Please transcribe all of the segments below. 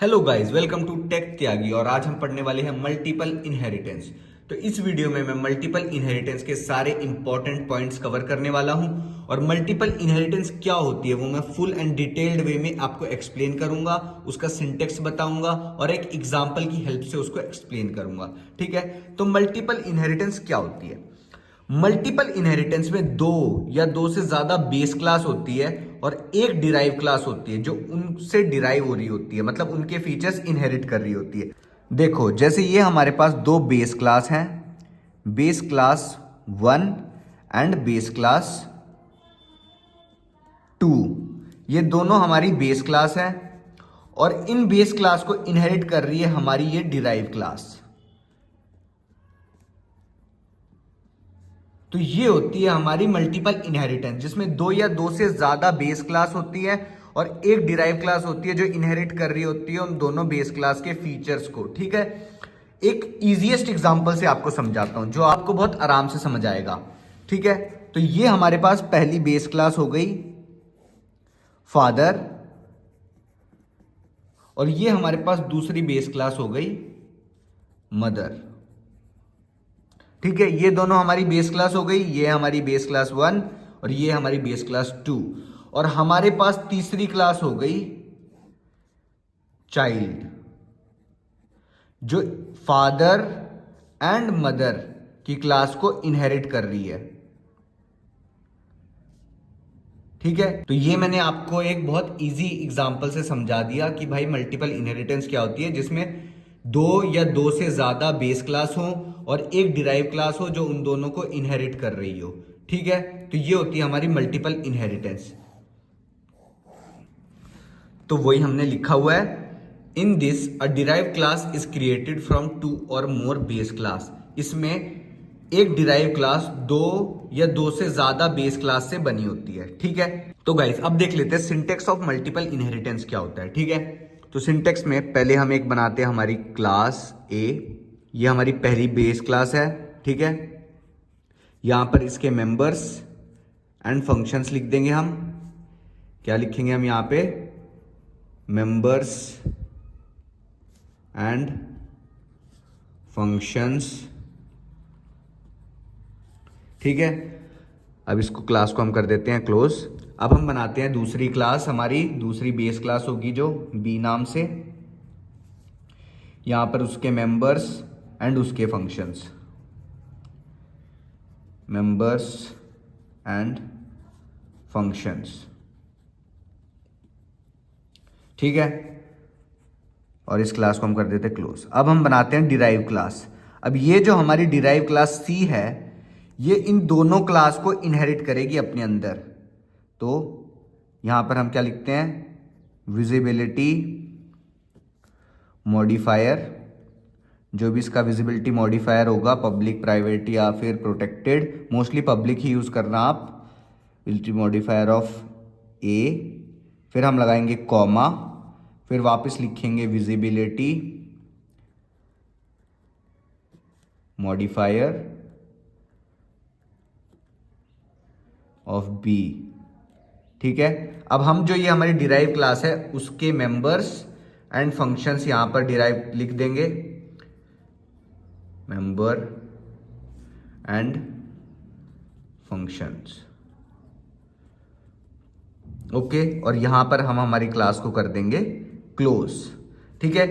Hello guys, welcome to tech Tyagi. और आज हम पढ़ने वाले हैं मल्टीपल इनहेरिटेंस। तो इस वीडियो में मैं मल्टीपल इनहेरिटेंस के सारे इंपॉर्टेंट पॉइंट्स कवर करने वाला हूं। और मल्टीपल इनहेरिटेंस क्या होती है वो मैं फुल एंड डिटेल्ड वे में आपको एक्सप्लेन करूंगा, उसका सिंटेक्स बताऊंगा और एक एग्जांपल की हेल्प से उसको एक्सप्लेन करूंगा। ठीक है, तो मल्टीपल इनहेरिटेंस क्या होती है? मल्टीपल इनहेरिटेंस में दो या दो से ज्यादा बेस क्लास होती है और एक डिराइव क्लास होती है जो उनसे डिराइव हो रही होती है, मतलब उनके फीचर्स इनहेरिट कर रही होती है। देखो, जैसे ये हमारे पास दो बेस क्लास हैं, base class 1 and base class 2। ये दोनों हमारी बेस क्लास है और इन बेस क्लास को इनहेरिट कर रही है हमारी ये डिराइव क्लास। तो ये होती है हमारी मल्टीपल इनहेरिटेंस, जिसमें दो या दो से ज्यादा बेस क्लास होती है और एक डिराइव क्लास होती है जो इनहेरिट कर रही होती है उन दोनों बेस क्लास के फीचर्स को। ठीक है, एक इजीएस्ट एग्जांपल से आपको समझाता हूं जो आपको बहुत आराम से समझ आएगा। ठीक है, तो ये हमारे पास पहली बेस क्लास हो गई फादर और ये हमारे पास दूसरी बेस क्लास हो गई मदर। ठीक है, ये दोनों हमारी बेस क्लास हो गई, ये हमारी बेस क्लास 1 और ये हमारी बेस क्लास 2। और हमारे पास तीसरी क्लास हो गई चाइल्ड, जो फादर एंड मदर की क्लास को इनहेरिट कर रही है। ठीक है, तो ये मैंने आपको एक बहुत इजी एग्जांपल से समझा दिया कि भाई मल्टीपल इनहेरिटेंस क्या होती है, जिसमें दो या दो से ज्यादा बेस क्लास हो और एक डिराइव क्लास हो जो उन दोनों को इनहेरिट कर रही हो। ठीक है, तो ये होती है हमारी मल्टीपल इनहेरिटेंस। तो वही हमने लिखा हुआ है, in this a derive class is created from two or more base class. इसमें एक डिराइव क्लास दो या दो से ज्यादा बेस क्लास से बनी होती है। ठीक है, तो गाइस अब देख लेते हैं सिंटेक्स ऑफ मल्टीपल इनहेरिटेंस क्या होता है। ठीक है, तो सिंटेक्स में पहले हम एक बनाते हैं हमारी क्लास ए। ये हमारी पहली बेस क्लास है। ठीक है, यहां पर इसके मेंबर्स एंड फंक्शंस लिख देंगे हम। क्या लिखेंगे हम यहां पे? Members and functions. ठीक है, अब इसको क्लास को हम कर देते हैं क्लोज। अब हम बनाते हैं दूसरी क्लास, हमारी दूसरी बेस क्लास होगी जो बी नाम से। यहां पर उसके मेंबर्स एंड उसके फंक्शंस, मेंबर्स एंड फंक्शंस। ठीक है, और इस क्लास को हम कर देते हैं क्लोज। अब हम बनाते हैं डिराइव क्लास। अब ये जो हमारी डिराइव क्लास सी है, ये इन दोनों क्लास को इनहेरिट करेगी अपने अंदर। तो यहां पर हम क्या लिखते हैं? Visibility modifier. जो भी इसका विजिबिलिटी मॉडिफायर होगा, पब्लिक, प्राइवेट या फिर प्रोटेक्टेड, मोस्टली पब्लिक ही यूज करना आप। विजिबिलिटी मॉडिफायर ऑफ ए, फिर हम लगाएंगे कॉमा, फिर वापस लिखेंगे विजिबिलिटी मॉडिफायर ऑफ बी। ठीक है, अब हम जो ये हमारी डिराइव क्लास है उसके मेंबर्स एंड फंक्शंस यहां पर डिराइव लिख देंगे, मेंबर एंड फंक्शंस। ओके, और यहां पर हम हमारी क्लास को कर देंगे क्लोज। ठीक है,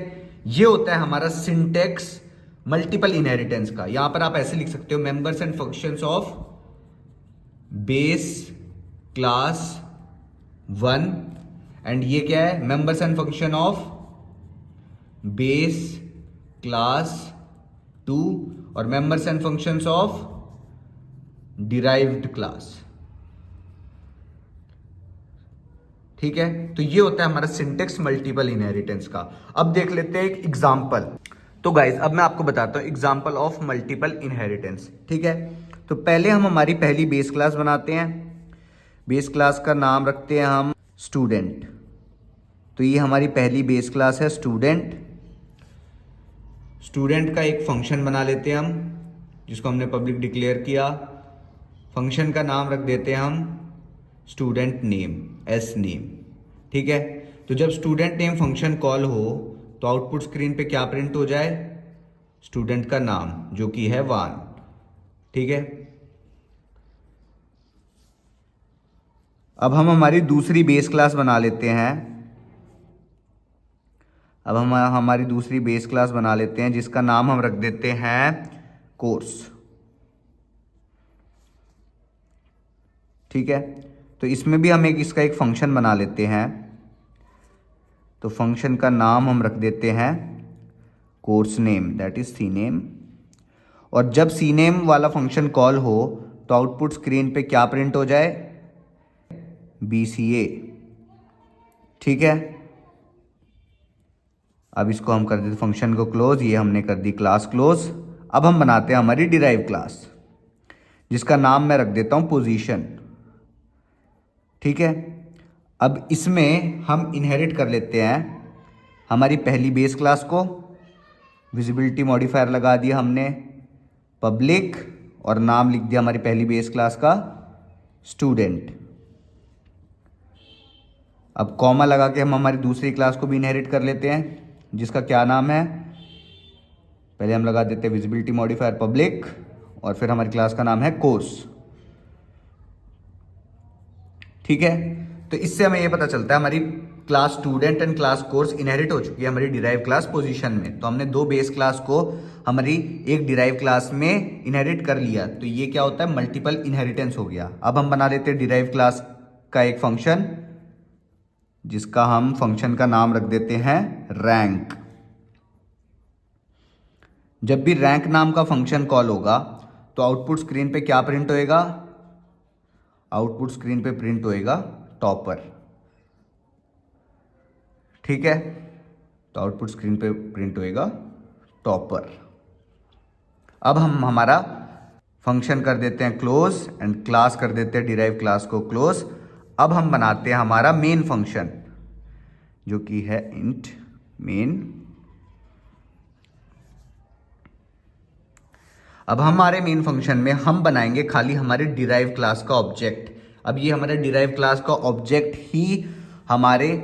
ये होता है हमारा सिंटेक्स मल्टीपल इनहेरिटेंस का। यहां पर आप ऐसे लिख सकते हो, members and functions of base class 1 and ये क्या है? Members and function of base class 2 और members and functions of derived class. ठीक है, तो ये होता है हमारा सिंटेक्स मल्टीपल इनहेरिटेंस का। अब देख लेते हैं एक एग्जांपल। तो गाइस अब मैं आपको बताता हूं एग्जांपल ऑफ मल्टीपल इनहेरिटेंस। ठीक है, तो पहले हम हमारी पहली बेस क्लास बनाते हैं। बेस क्लास का नाम रखते हैं हम स्टूडेंट। तो ये हमारी पहली बेस क्लास है स्टूडेंट। स्टूडेंट का एक फंक्शन बना लेते हैं हम, जिसको हमने पब्लिक डिक्लेयर किया। फंक्शन का नाम रख देते हैं हम स्टूडेंट नेम, एस नेम। ठीक है, तो जब स्टूडेंट नेम फंक्शन कॉल हो तो आउटपुट स्क्रीन पे क्या प्रिंट हो जाए, स्टूडेंट का नाम जो कि है वान। ठीक है, अब हम हमारी दूसरी बेस क्लास बना लेते हैं। अब हम हमारी दूसरी बेस क्लास बना लेते हैं जिसका नाम हम रख देते हैं कोर्स। ठीक है, तो इसमें भी हम इसका एक फंक्शन बना लेते हैं। तो फंक्शन का नाम हम रख देते हैं course name, that is C name. और जब सी नेम वाला फंक्शन कॉल हो तो आउटपुट स्क्रीन पे क्या प्रिंट हो जाए, BCA। ठीक है, अब इसको हम कर देते फंक्शन को क्लोज, ये हमने कर दी क्लास क्लोज। अब हम बनाते हैं हमारी डिराइव क्लास जिसका नाम मैं रख देता हूं पोजीशन। ठीक है, अब इसमें हम इनहेरिट कर लेते हैं हमारी पहली बेस क्लास को। विजिबिलिटी मॉडिफायर लगा दिया हमने पब्लिक और नाम लिख दिया हमारी पहली बेस क्लास का स्टूडेंट। अब कॉमा लगा के हम हमारी दूसरी क्लास को भी इनहेरिट कर लेते हैं जिसका क्या नाम है, पहले हम लगा देते हैं विजिबिलिटी मॉडिफायर पब्लिक और फिर हमारी क्लास का नाम है कोर्स। ठीक है, तो इससे हमें यह पता चलता है हमारी class student and class course inherit हो चुकी है हमारी डिराइव क्लास पोजीशन में। तो हमने दो बेस क्लास को हमारी एक डिराइव क्लास में इनहेरिट कर लिया, तो ये क्या होता है, मल्टीपल इनहेरिटेंस हो गया। अब हम बना लेते हैं डिराइव क्लास का एक फंक्शन जिसका हम फंक्शन का नाम रख देते हैं रैंक। जब भी रैंक नाम का फंक्शन कॉल होगा तो आउटपुट स्क्रीन पे क्या प्रिंट होएगा, आउटपुट स्क्रीन पे प्रिंट होएगा टॉपर। ठीक है, तो आउटपुट स्क्रीन पे प्रिंट होएगा टॉपर। अब हम हमारा फंक्शन कर देते हैं क्लोज एंड क्लास कर देते हैं डिराइव क्लास को क्लोज। अब हम बनाते हैं हमारा मेन फंक्शन जो कि है इंट मेन। अब हमारे मेन फंक्शन में हम बनाएंगे खाली हमारे डिराइव क्लास का ऑब्जेक्ट। अब ये हमारे डिराइव क्लास का ऑब्जेक्ट ही हमारे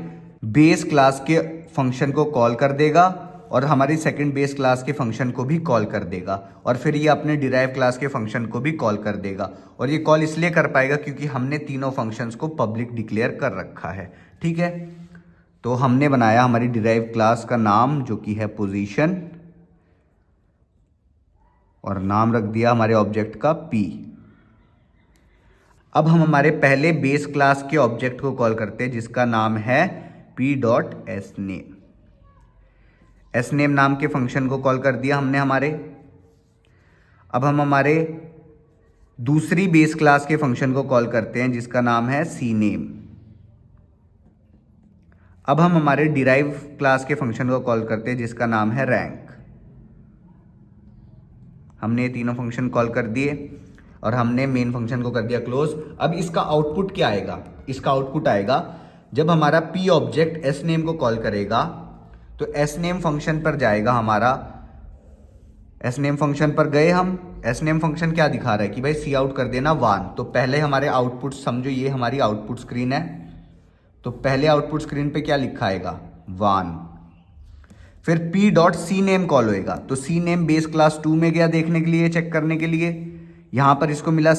बेस क्लास के फंक्शन को कॉल कर देगा और हमारी सेकंड बेस क्लास के फंक्शन को भी कॉल कर देगा और फिर ये अपने डिराइव क्लास के फंक्शन को भी कॉल कर देगा। और ये कॉल इसलिए कर पाएगा क्योंकि हमने तीनों फंक्शंस को पब्लिक डिक्लेयर कर रखा है। ठीक है, तो हमने बनाया हमारी डिराइव क्लास का नाम जो कि है पोजीशन और नाम रख दिया हमारे ऑब्जेक्ट का P। अब हम हमारे पहले बेस क्लास के ऑब्जेक्ट को कॉल करते हैं जिसका नाम है P.sname। sname नाम के फंक्शन को कॉल कर दिया हमने हमारे। अब हम हमारे दूसरी बेस क्लास के फंक्शन को कॉल करते हैं जिसका नाम है CName। अब हम हमारे डिराइव क्लास के फंक्शन को कॉल करते हैं जिसका नाम है रैंक। हमने ये तीनों फंक्शन कॉल कर दिए और हमने मेन फंक्शन को कर दिया क्लोज। अब इसका आउटपुट क्या आएगा, इसका आउटपुट आएगा जब हमारा P ऑब्जेक्ट sname को कॉल करेगा तो sname फंक्शन पर जाएगा हमारा। sname फंक्शन पर गए हम, sname फंक्शन क्या दिखा रहा है कि भाई सी आउट कर देना 1। तो पहले हमारे आउटपुट समझो, ये हमारी आउटपुट स्क्रीन है, तो पहले आउटपुट स्क्रीन पे क्या लिखा आएगा 1। फिर P.cname कॉल होएगा तो cname बेस क्लास 2 में गया देखने के लिए, चेक करने के लिए। यहां पर इसको मिला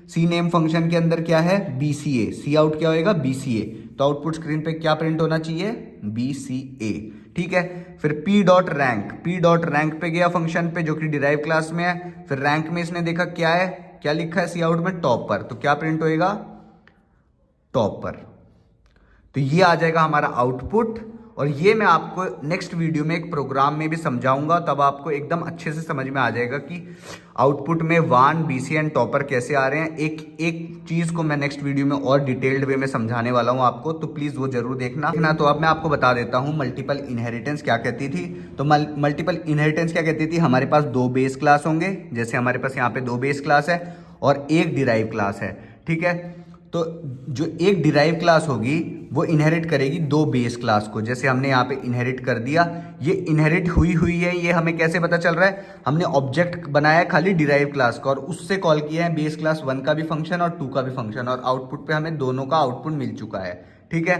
cname फंक्शन के अंदर क्या है BCA, सी आउट क्या होएगा BCA। तो आउटपुट स्क्रीन पे क्या प्रिंट होना चाहिए BCA। ठीक है, फिर P.rank पे गया फंक्शन पे जो कि डिराइव क्लास में है। फिर रैंक में इसने देखा क्या है, क्या लिखा है सी आउट में टॉपर, तो क्या प्रिंट होएगा टॉपर। तो ये आ जाएगा हमारा आउटपुट और ये मैं आपको नेक्स्ट वीडियो में एक प्रोग्राम में भी समझाऊंगा, तब आपको एकदम अच्छे से समझ में आ जाएगा कि आउटपुट में 1 BC एंड टॉपर कैसे आ रहे हैं। एक चीज को मैं नेक्स्ट वीडियो में और डिटेल्ड वे में समझाने वाला हूं आपको, तो प्लीज वो जरूर देखना। तो अब मैं आपको बता देता हूं मल्टीपल इनहेरिटेंस क्या कहती थी। तो मल्टीपल इनहेरिटेंस क्या कहती थी, हमारे पास दो बेस क्लास होंगे, जैसे हमारे पास यहाँ पे दो बेस क्लास है और एक डिराइव क्लास है। ठीक है, तो जो एक डिराइव क्लास होगी वो इनहेरिट करेगी दो बेस क्लास को, जैसे हमने यहाँ पे इनहेरिट कर दिया। ये इनहेरिट हुई है, ये हमें कैसे पता चल रहा है, हमने ऑब्जेक्ट बनाया खाली डिराइव क्लास का और उससे कॉल किया है बेस क्लास 1 का भी फंक्शन और 2 का भी फंक्शन और आउटपुट पे हमें दोनों का आउटपुट मिल चुका है। ठीक है,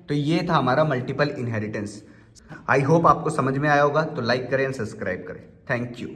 तो ये था हमारा मल्टीपल इनहेरिटेंस। आई होप आपको समझ में आया होगा, तो लाइक करें एंड सब्सक्राइब करें। Thank you.